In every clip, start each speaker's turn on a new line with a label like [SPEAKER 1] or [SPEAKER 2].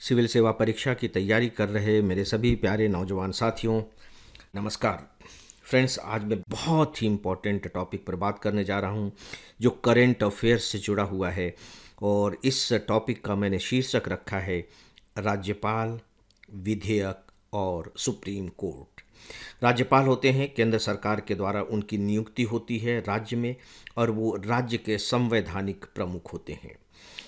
[SPEAKER 1] Civil सेवा परीक्षा की तैयारी कर रहे मेरे सभी प्यारे नौजवान साथियों, नमस्कार। फ्रेंड्स, आज मैं बहुत ही इम्पोर्टेंट टॉपिक पर बात करने जा रहा हूँ जो करेंट अफेयर्स से जुड़ा हुआ है। और इस टॉपिक का मैंने शीर्षक रखा है राज्यपाल, विधेयक और सुप्रीम कोर्ट। राज्यपाल होते हैं केंद्र सरकार के द्वारा उनकी नियुक्ति होती है राज्य में, और वो राज्य के संवैधानिक प्रमुख होते हैं।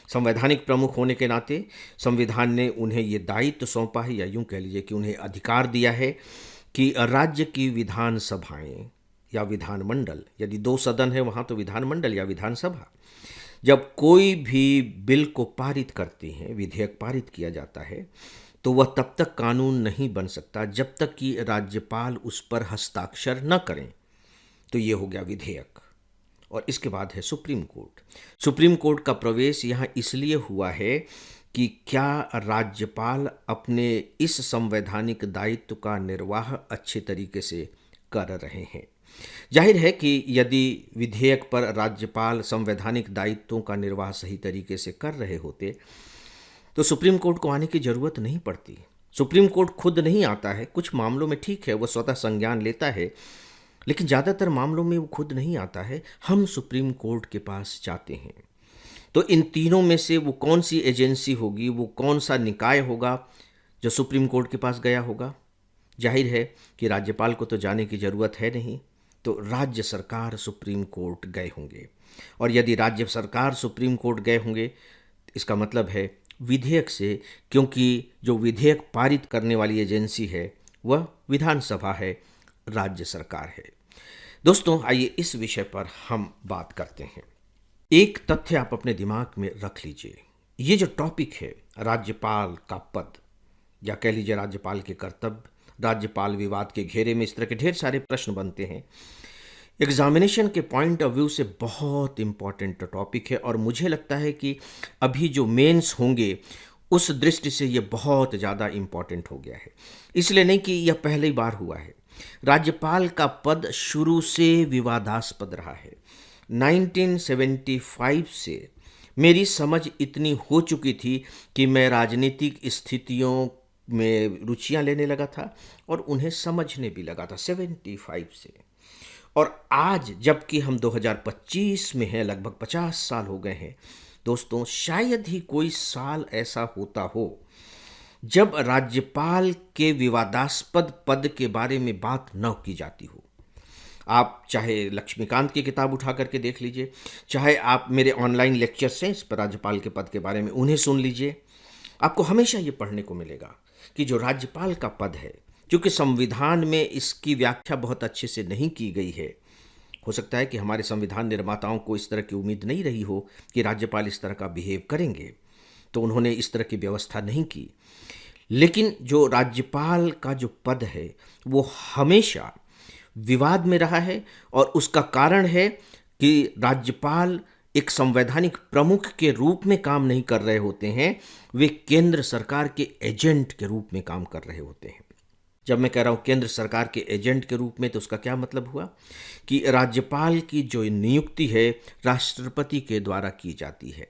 [SPEAKER 1] संवैधानिक प्रमुख होने के नाते संविधान ने उन्हें ये दायित्व सौंपा है, या यूं कह लीजिए कि उन्हें अधिकार दिया है कि राज्य की विधानसभाएं या विधानमंडल, यदि दो सदन है वहाँ तो विधानमंडल या विधानसभा, जब कोई भी बिल को पारित करती हैं, विधेयक पारित किया जाता है, तो वह तब तक कानून नहीं बन सकता जब तक कि राज्यपाल उस पर हस्ताक्षर न करें। तो ये हो गया विधेयक। और इसके बाद है सुप्रीम कोर्ट। सुप्रीम कोर्ट का प्रवेश यहाँ इसलिए हुआ है कि क्या राज्यपाल अपने इस संवैधानिक दायित्व का निर्वाह अच्छे तरीके से कर रहे हैं। जाहिर है कि यदि विधेयक पर राज्यपाल संवैधानिक दायित्वों का निर्वाह सही तरीके से कर रहे होते तो सुप्रीम कोर्ट को आने की जरूरत नहीं पड़ती। सुप्रीम कोर्ट खुद नहीं आता है, कुछ मामलों में ठीक है वह स्वतः संज्ञान लेता है, लेकिन ज़्यादातर मामलों में वो खुद नहीं आता है, हम सुप्रीम कोर्ट के पास जाते हैं। तो इन तीनों में से वो कौन सी एजेंसी होगी, वो कौन सा निकाय होगा जो सुप्रीम कोर्ट के पास गया होगा? जाहिर है कि राज्यपाल को तो जाने की ज़रूरत है नहीं, तो राज्य सरकार सुप्रीम कोर्ट गए होंगे। और यदि राज्य सरकार सुप्रीम कोर्ट गए होंगे, इसका मतलब है विधेयक से, क्योंकि जो विधेयक पारित करने वाली एजेंसी है वह विधानसभा है, राज्य सरकार है। दोस्तों, आइए इस विषय पर हम बात करते हैं। एक तथ्य आप अपने दिमाग में रख लीजिए। ये जो टॉपिक है राज्यपाल का पद, या कह लीजिए राज्यपाल के कर्तव्य, राज्यपाल विवाद के घेरे में इस तरह के ढेर सारे प्रश्न बनते हैं। एग्जामिनेशन के पॉइंट ऑफ व्यू से बहुत इंपॉर्टेंट टॉपिक है, और मुझे लगता है कि अभी जो मेंस होंगे उस दृष्टि से ये बहुत ज़्यादा इम्पॉर्टेंट हो गया है। इसलिए नहीं कि यह पहली बार हुआ है, राज्यपाल का पद शुरू से विवादास्पद रहा है। 1975 से मेरी समझ इतनी हो चुकी थी कि मैं राजनीतिक स्थितियों में रुचियां लेने लगा था और उन्हें समझने भी लगा था 75 से। और आज जबकि हम 2025 में हैं, लगभग 50 साल हो गए हैं दोस्तों, शायद ही कोई साल ऐसा होता हो जब राज्यपाल के विवादास्पद पद के बारे में बात न की जाती हो। आप चाहे लक्ष्मीकांत की किताब उठा करके देख लीजिए, चाहे आप मेरे ऑनलाइन लेक्चर्स हैं इस पर राज्यपाल के पद के बारे में, उन्हें सुन लीजिए। आपको हमेशा ये पढ़ने को मिलेगा कि जो राज्यपाल का पद है, क्योंकि संविधान में इसकी व्याख्या बहुत अच्छे से नहीं की गई है, हो सकता है कि हमारे संविधान निर्माताओं को इस तरह की उम्मीद नहीं रही हो कि राज्यपाल इस तरह का बिहेव करेंगे, तो उन्होंने इस तरह की व्यवस्था नहीं की। लेकिन जो राज्यपाल का जो पद है वो हमेशा विवाद में रहा है, और उसका कारण है कि राज्यपाल एक संवैधानिक प्रमुख के रूप में काम नहीं कर रहे होते हैं, वे केंद्र सरकार के एजेंट के रूप में काम कर रहे होते हैं। जब मैं कह रहा हूँ केंद्र सरकार के एजेंट के रूप में, तो उसका क्या मतलब हुआ कि राज्यपाल की जो नियुक्ति है राष्ट्रपति के द्वारा की जाती है।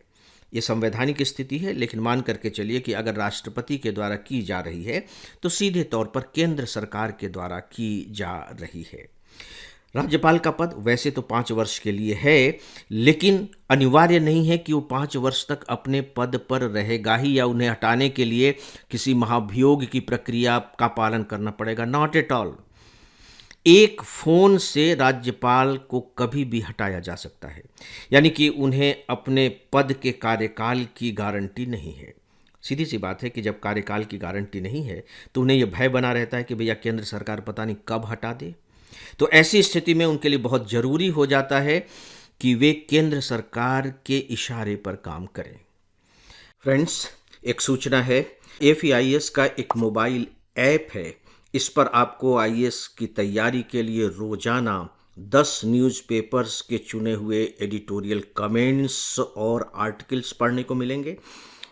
[SPEAKER 1] ये संवैधानिक स्थिति है, लेकिन मान करके चलिए कि अगर राष्ट्रपति के द्वारा की जा रही है तो सीधे तौर पर केंद्र सरकार के द्वारा की जा रही है। राज्यपाल का पद वैसे तो 5 वर्ष के लिए है, लेकिन अनिवार्य नहीं है कि वो 5 वर्ष तक अपने पद पर रहेगा ही, या उन्हें हटाने के लिए किसी महाभियोग की प्रक्रिया का पालन करना पड़ेगा। Not at all. एक फोन से राज्यपाल को कभी भी हटाया जा सकता है, यानी कि उन्हें अपने पद के कार्यकाल की गारंटी नहीं है। सीधी सी बात है कि जब कार्यकाल की गारंटी नहीं है तो उन्हें यह भय बना रहता है कि भैया केंद्र सरकार पता नहीं कब हटा दे। तो ऐसी स्थिति में उनके लिए बहुत जरूरी हो जाता है कि वे केंद्र सरकार के इशारे पर काम करें। फ्रेंड्स, एक सूचना है, AFIS का एक मोबाइल ऐप है। इस पर आपको आईएएस की तैयारी के लिए रोजाना 10 न्यूज़पेपर्स के चुने हुए एडिटोरियल कमेंट्स और आर्टिकल्स पढ़ने को मिलेंगे।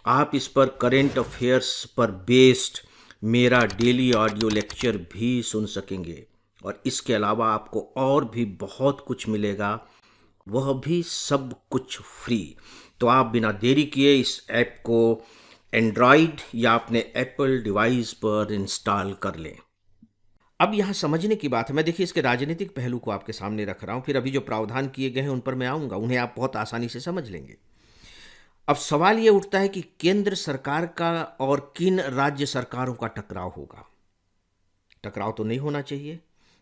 [SPEAKER 1] आप इस पर करेंट अफेयर्स पर बेस्ड मेरा डेली ऑडियो लेक्चर भी सुन सकेंगे, और इसके अलावा आपको और भी बहुत कुछ मिलेगा, वह भी सब कुछ फ्री। तो आप बिना देरी किए इस ऐप को एंड्रॉयड या अपने एप्पल डिवाइस पर इंस्टॉल कर लें। अब यहाँ समझने की बात है, मैं देखिए इसके राजनीतिक पहलू को आपके सामने रख रहा हूँ, फिर अभी जो प्रावधान किए गए हैं उन पर मैं आऊँगा, उन्हें आप बहुत आसानी से समझ लेंगे। अब सवाल ये उठता है कि केंद्र सरकार का और किन राज्य सरकारों का टकराव होगा। टकराव तो नहीं होना चाहिए,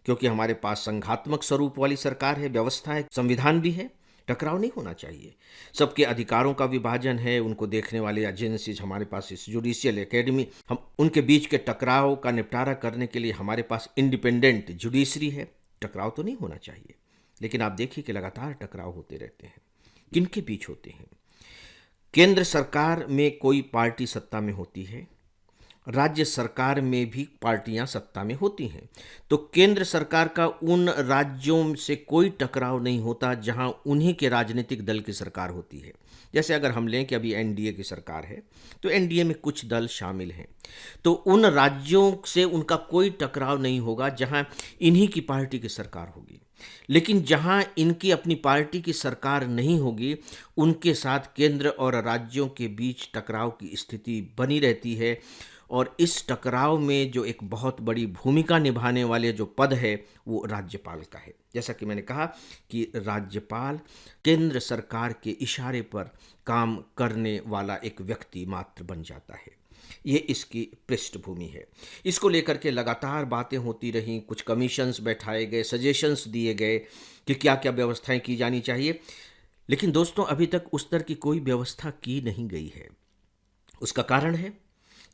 [SPEAKER 1] क्योंकि हमारे पास संघात्मक स्वरूप वाली सरकार है, व्यवस्था है, संविधान भी है। टकराव नहीं होना चाहिए। सबके अधिकारों का विभाजन है, उनको देखने वाले एजेंसीज हमारे पास, इस जुडिशियल एकेडमी, हम उनके बीच के टकराव का निपटारा करने के लिए हमारे पास इंडिपेंडेंट जुडिशरी है। टकराव तो नहीं होना चाहिए। लेकिन आप देखिए कि लगातार टकराव होते रहते हैं। किनके बीच होते हैं? केंद्र सरकार में कोई पार्टी सत्ता में होती है, राज्य सरकार में भी पार्टियां सत्ता में होती हैं। तो केंद्र सरकार का उन राज्यों से कोई टकराव नहीं होता जहां उन्हीं के राजनीतिक दल की सरकार होती है। जैसे अगर हम लें कि अभी एनडीए की सरकार है, तो एनडीए में कुछ दल शामिल हैं, तो उन राज्यों से उनका कोई टकराव नहीं होगा जहां इन्हीं की पार्टी की सरकार होगी। लेकिन जहां इनकी अपनी पार्टी की सरकार नहीं होगी, उनके साथ केंद्र और राज्यों के बीच टकराव की स्थिति बनी रहती है। और इस टकराव में जो एक बहुत बड़ी भूमिका निभाने वाले जो पद है, वो राज्यपाल का है। जैसा कि मैंने कहा कि राज्यपाल केंद्र सरकार के इशारे पर काम करने वाला एक व्यक्ति मात्र बन जाता है। ये इसकी पृष्ठभूमि है। इसको लेकर के लगातार बातें होती रहीं, कुछ कमीशंस बैठाए गए, सजेशंस दिए गए कि क्या क्या व्यवस्थाएं की जानी चाहिए। लेकिन दोस्तों, अभी तक उस तरह की कोई व्यवस्था की नहीं गई है। उसका कारण है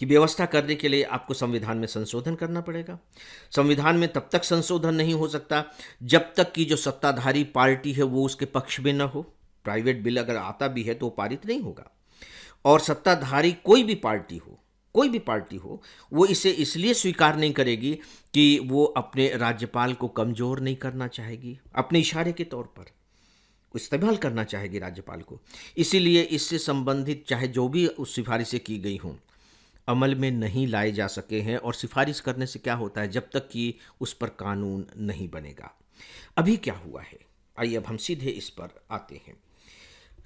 [SPEAKER 1] कि व्यवस्था करने के लिए आपको संविधान में संशोधन करना पड़ेगा। संविधान में तब तक संशोधन नहीं हो सकता जब तक कि जो सत्ताधारी पार्टी है वो उसके पक्ष में न हो। प्राइवेट बिल अगर आता भी है तो पारित नहीं होगा। और सत्ताधारी कोई भी पार्टी हो, कोई भी पार्टी हो, वो इसे इसलिए स्वीकार नहीं करेगी कि वो अपने राज्यपाल को कमजोर नहीं करना चाहेगी, अपने इशारे के तौर पर इस्तेमाल करना चाहेगी राज्यपाल को। इसीलिए इससे संबंधित चाहे जो भी उस सिफारिशें की गई हों, अमल में नहीं लाए जा सके हैं। और सिफारिश करने से क्या होता है, जब तक कि उस पर कानून नहीं बनेगा। अभी क्या हुआ है, आइए अब हम सीधे इस पर आते हैं।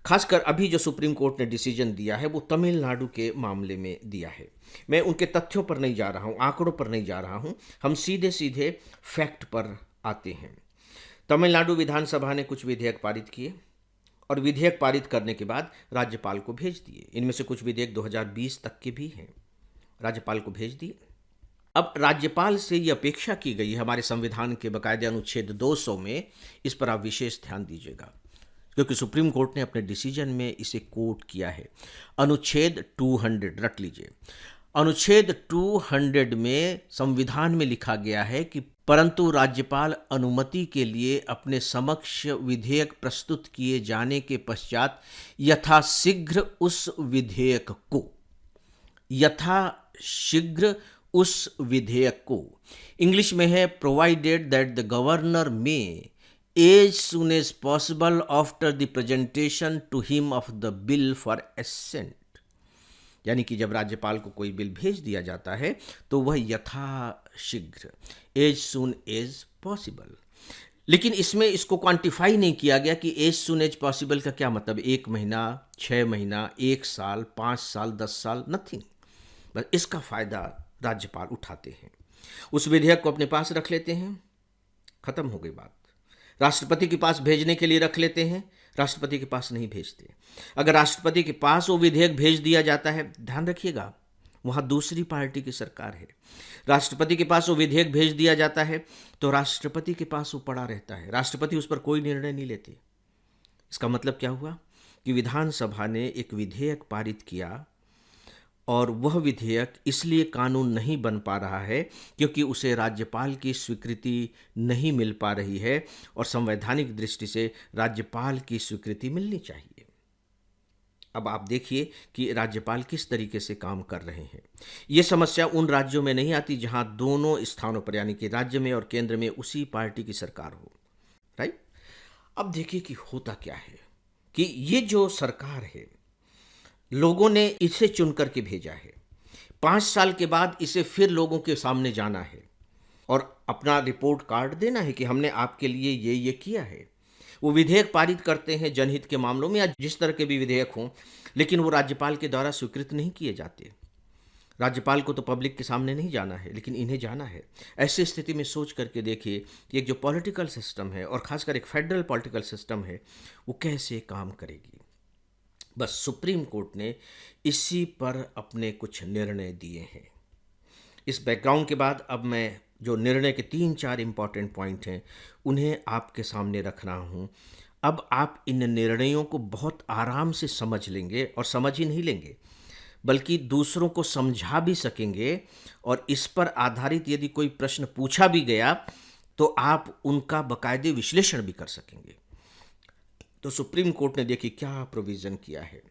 [SPEAKER 1] खासकर अभी जो सुप्रीम कोर्ट ने डिसीजन दिया है वो तमिलनाडु के मामले में दिया है। मैं उनके तथ्यों पर नहीं जा रहा हूँ, आंकड़ों पर नहीं जा रहा हूँ, हम सीधे सीधे फैक्ट पर आते हैं। तमिलनाडु विधानसभा ने कुछ विधेयक पारित किए और विधेयक पारित करने के बाद राज्यपाल को भेज दिए। इनमें से कुछ विधेयक 2020 तक के भी हैं, राज्यपाल को भेज दिए। अब राज्यपाल से ये अपेक्षा की गई है हमारे संविधान के बाकायदे अनुच्छेद 200 में, इस पर आप विशेष ध्यान दीजिएगा क्योंकि सुप्रीम कोर्ट ने अपने डिसीजन में इसे कोट किया है। अनुच्छेद 200 रट लीजिए। अनुच्छेद 200 में संविधान में लिखा गया है कि परंतु राज्यपाल अनुमति के लिए अपने समक्ष विधेयक प्रस्तुत किए जाने के पश्चात यथाशीघ्र उस विधेयक को इंग्लिश में है प्रोवाइडेड दैट द गवर्नर में as soon as possible after the presentation to him of the bill for assent। यानी कि जब राज्यपाल को कोई बिल भेज दिया जाता है तो वह यथाशीघ्र, as soon as possible। लेकिन इसमें इसको क्वांटिफाई नहीं किया गया कि as soon as possible का क्या मतलब, 1 महीना, 6 महीना, 1 साल, 5 साल, 10 साल, नथिंग। बस इसका फायदा राज्यपाल उठाते हैं, उस विधेयक को अपने पास रख लेते हैं, खत्म हो गई बात। राष्ट्रपति के पास भेजने के लिए रख लेते हैं, राष्ट्रपति के पास नहीं भेजते। अगर राष्ट्रपति के पास वो विधेयक भेज दिया जाता है, ध्यान रखिएगा वहाँ दूसरी पार्टी की सरकार है, राष्ट्रपति के पास वो विधेयक भेज दिया जाता है तो राष्ट्रपति के पास वो पड़ा रहता है, राष्ट्रपति उस पर कोई निर्णय नहीं लेते। इसका मतलब क्या हुआ कि विधानसभा ने एक विधेयक पारित किया और वह विधेयक इसलिए कानून नहीं बन पा रहा है क्योंकि उसे राज्यपाल की स्वीकृति नहीं मिल पा रही है, और संवैधानिक दृष्टि से राज्यपाल की स्वीकृति मिलनी चाहिए। अब आप देखिए कि राज्यपाल किस तरीके से काम कर रहे हैं। ये समस्या उन राज्यों में नहीं आती जहां दोनों स्थानों पर, यानी कि राज्य में और केंद्र में, उसी पार्टी की सरकार हो, राइट। अब देखिए कि होता क्या है कि ये जो सरकार है, लोगों ने इसे चुन करके भेजा है। 5 साल के बाद इसे फिर लोगों के सामने जाना है और अपना रिपोर्ट कार्ड देना है कि हमने आपके लिए ये किया है। वो विधेयक पारित करते हैं जनहित के मामलों में या जिस तरह के भी विधेयक हों, लेकिन वो राज्यपाल के द्वारा स्वीकृत नहीं किए जाते। राज्यपाल को तो पब्लिक के सामने नहीं जाना है, लेकिन इन्हें जाना है। ऐसी स्थिति में सोच करके देखिए कि एक जो पॉलिटिकल सिस्टम है और खासकर एक फेडरल पॉलिटिकल सिस्टम है, वो कैसे काम करेगी। बस सुप्रीम कोर्ट ने इसी पर अपने कुछ निर्णय दिए हैं। इस बैकग्राउंड के बाद अब मैं जो निर्णय के 3-4 इंपॉर्टेंट पॉइंट हैं उन्हें आपके सामने रख रहा हूँ। अब आप इन निर्णयों को बहुत आराम से समझ लेंगे, और समझ ही नहीं लेंगे बल्कि दूसरों को समझा भी सकेंगे, और इस पर आधारित यदि कोई प्रश्न पूछा भी गया तो आप उनका बाकायदे विश्लेषण भी कर सकेंगे। तो सुप्रीम कोर्ट ने देखिए क्या प्रोविज़न किया है।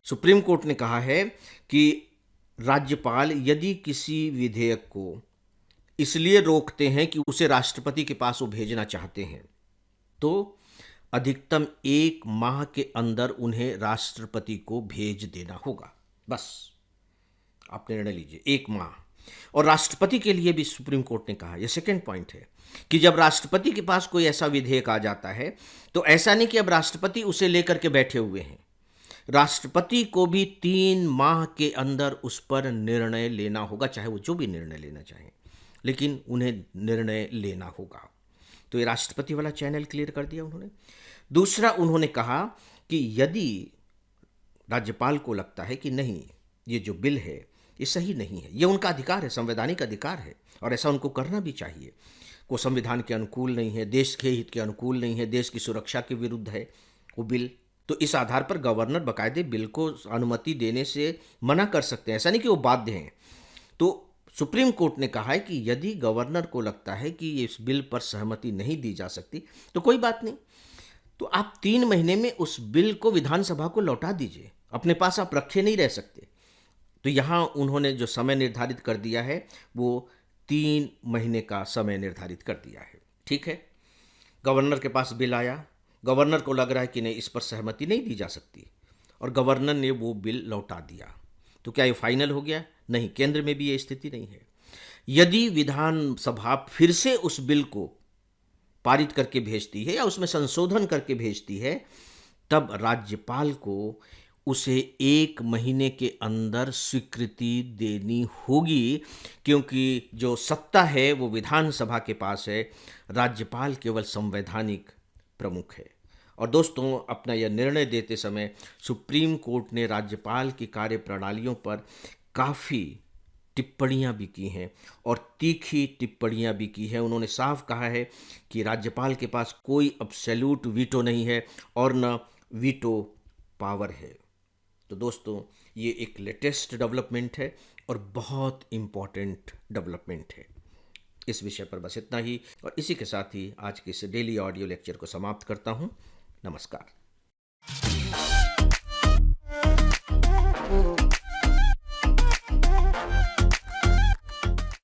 [SPEAKER 1] सुप्रीम कोर्ट ने कहा है कि राज्यपाल यदि किसी विधेयक को इसलिए रोकते हैं कि उसे राष्ट्रपति के पास वो भेजना चाहते हैं, तो अधिकतम 1 माह के अंदर उन्हें राष्ट्रपति को भेज देना होगा। बस आप निर्णय लीजिए, 1 माह। और राष्ट्रपति के लिए भी सुप्रीम कोर्ट ने कहा, यह सेकंड पॉइंट है, कि जब राष्ट्रपति के पास कोई ऐसा विधेयक आ जाता है तो ऐसा नहीं कि अब राष्ट्रपति उसे लेकर के बैठे हुए हैं। राष्ट्रपति को भी 3 माह के अंदर उस पर निर्णय लेना होगा, चाहे वो जो भी निर्णय लेना चाहें, लेकिन उन्हें निर्णय लेना होगा। तो ये राष्ट्रपति वाला चैनल क्लियर कर दिया उन्होंने। दूसरा, उन्होंने कहा कि यदि राज्यपाल को लगता है कि नहीं, ये जो बिल है ये सही नहीं है, ये उनका अधिकार है, संवैधानिक अधिकार है, और ऐसा उनको करना भी चाहिए। वो संविधान के अनुकूल नहीं है, देश के हित के अनुकूल नहीं है, देश की सुरक्षा के विरुद्ध है वो बिल, तो इस आधार पर गवर्नर बाकायदे बिल को अनुमति देने से मना कर सकते हैं, ऐसा नहीं कि वो बाध्य हैं। तो सुप्रीम कोर्ट ने कहा है कि यदि गवर्नर को लगता है कि इस बिल पर सहमति नहीं दी जा सकती तो कोई बात नहीं, तो आप 3 महीने में उस बिल को विधानसभा को लौटा दीजिए, अपने पास आप रखे नहीं रह सकते। तो यहाँ उन्होंने जो समय निर्धारित कर दिया है वो 3 महीने का समय निर्धारित कर दिया है। ठीक है, गवर्नर के पास बिल आया, गवर्नर को लग रहा है कि नहीं, इस पर सहमति नहीं दी जा सकती, और गवर्नर ने वो बिल लौटा दिया, तो क्या ये फाइनल हो गया? नहीं, केंद्र में भी ये स्थिति नहीं है। यदि विधानसभा फिर से उस बिल को पारित करके भेजती है या उसमें संशोधन करके भेजती है, तब राज्यपाल को उसे 1 महीने के अंदर स्वीकृति देनी होगी, क्योंकि जो सत्ता है वो विधानसभा के पास है, राज्यपाल केवल संवैधानिक प्रमुख है। और दोस्तों, अपना यह निर्णय देते समय सुप्रीम कोर्ट ने राज्यपाल की कार्यप्रणालियों पर काफ़ी टिप्पणियां भी की हैं, और तीखी टिप्पणियां भी की हैं। उन्होंने साफ कहा है कि राज्यपाल के पास कोई एब्सोल्यूट वीटो नहीं है और न वीटो पावर है। तो दोस्तों, ये एक लेटेस्ट डेवलपमेंट है और बहुत इम्पॉर्टेंट डेवलपमेंट है। इस विषय पर बस इतना ही, और इसी के साथ ही आज के इस डेली ऑडियो लेक्चर को समाप्त करता हूँ। नमस्कार।